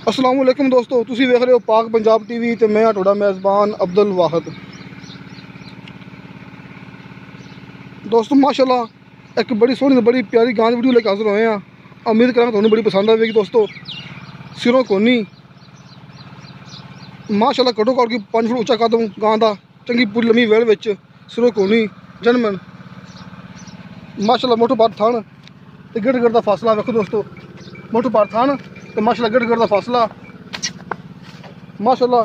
अस्सलाम वालेकुम दोस्तों, तुसी वेख रहे हो पाक पंजाब टीवी ते मैं तुहाडा मेज़बान अब्दुल वाहिद। दोस्तों माशाल्लाह एक बड़ी सोहनी बड़ी प्यारी गां दी वीडियो लेके हाजिर होए हैं। उम्मीद करांगा तुहानू बड़ी पसंद आएगी। दोस्तों सिरों कोनी माशाल्लाह घट्टो घट्ट की 5 फुट उच्चा कदम गां दा, चंगी पूरी लम्मी वेल विच सिरों कोनी जनमन माशाल्लाह मोटो बार थान ते गिड़ गिड़ दा फासला वेखो दोस्तों, मोटो बार थान तो माशाल्लाह गिड़ गिड़ दा फासला माशाल्लाह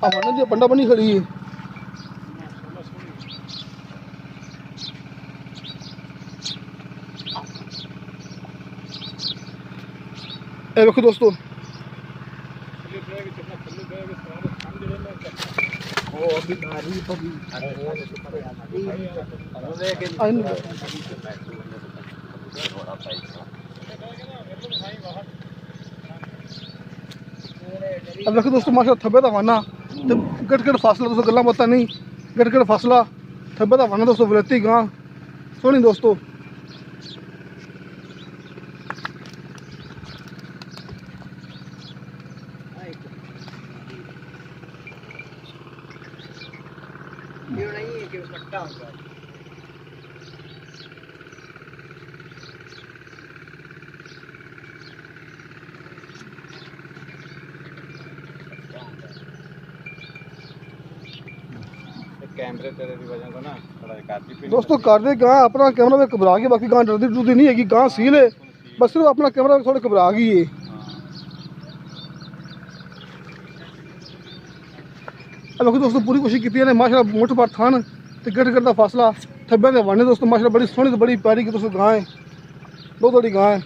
हवाने दी पंडा बनी खड़ी है। ए देखो दोस्तों अब देखो दोस्तों माशाल्लाह थब्बे दा वाना ते गट गट फासला दोस्तों, गल्लां बातां नहीं गट गट फासला थब्बे दा वाना दोस्तों, वलैती गां सोहनी दोस्तों। ये नहीं है कि कट्टा होगा। कैमरे तेरे की वजह तो ना थोड़ा काफी दोस्तों कर दे गां अपना कैमरा में घबरा गई, बाकी गां डरदी डरदी नहीं है, गां सील है, बस सिर्फ अपना कैमरा थोड़ा घबरा गई है। अब देखो दोस्तों पूरी कोशिश की ने माशाल्लाह मोटे बार थान ते गट गट दा फासला थब्बे दे वाने दोस्तों, माशाल्लाह बड़ी सोहनी ते बड़ी प्यारी की दोस्तों गां है, बहुत बड़ी गां है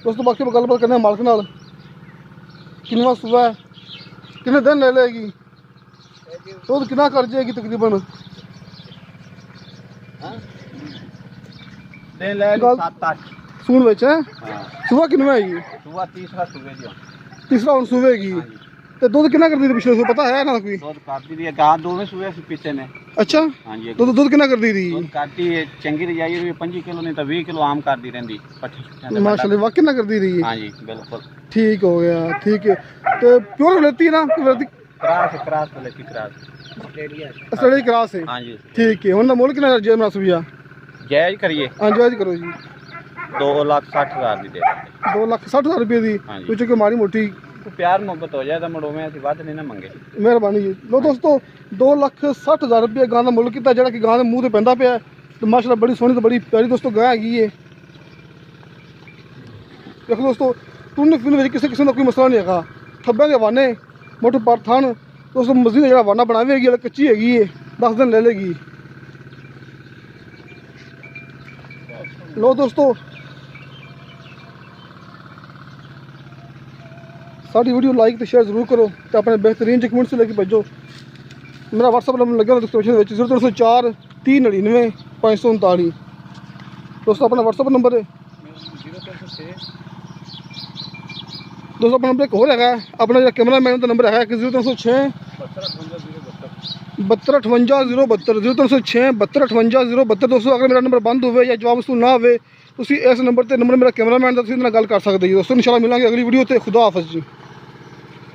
दोस्तों। बाकी गलबात करने मालक नाल किन्ना सुबह किन्ने दिन ले लेगी तो कितना कर जाएगी तकरीबन सून विच है। सुबह किन्ने आएगी? सुबह तीसरा हुण सुबेगी ते दूध कितना कर दी पिछले से पता है ना? कोई दूध काटती थी गां दो में सुबह से पीछे ने। अच्छा हां जी दूध कितना कर दी थी? दूध काटती है चंगी रजाई 25 किलो नहीं तो 20 किलो आम कर दी रहंदी पट्टी माशाल्लाह वाकई ना कर दी थी। हां जी बिल्कुल ठीक हो गया, ठीक है। तो प्योर लेती ना क्रास लेती क्रास असली क्रास है। हां जी ठीक है। हुन मोल कितना जे मुनासिब या जायज करिए? हां जायज करो जी। 2,60,000 दी दे देंगे। 2,60,000 रुपये दी कुछ के मारी मोटी प्यार मोहब्बत हो जाए तो मुड़ो में ऐसी बात नहीं ना मंगे। मेहरबानी जी। लो दोस्तों 2,60,000 रुपये गां दा मुल किता, जेड़ा कि गां दे मूँह ते पैंदा पिया ते माशाल्लाह बड़ी सोहनी ते बड़ी प्यारी दोस्तों गां हैगी है। देखो दोस्तों टुन फिन विच किसी किस्म दा कोई मसला नहीं हैगा। थब्बे दे वाने मोटे पर थान दोस्तों, मस्जिद जेड़ा वाना बनावेगी हले कच्ची हैगी है, 10 दिन ले लेगी। लो दोस्तों साड़ी वीडियो लाइक तो शेयर जरूर करो तो अपने बेहतरीन कमेंट से लेके भेजो। मेरा व्हाट्सअप नंबर लगे डिस्क्रिप्शन में 0304 399 539 दोस्तों, अपना व्हाट्सअप नंबर है। दोस्तों अपना नंबर एक होर है, अपना जो कैमरा मैन का नंबर है 0306 7258 072 0306 7258 072 दोस्तों। अगर मेरा नंबर बंद हो या जवाब उसको ना आए तो इस नंबर मेरा कैमरा मैन का गल कर सकते हो दोस्तों। इंशाल्लाह मिलेंगे अगली वीडियो ते। खुदा हाफिज़ जी।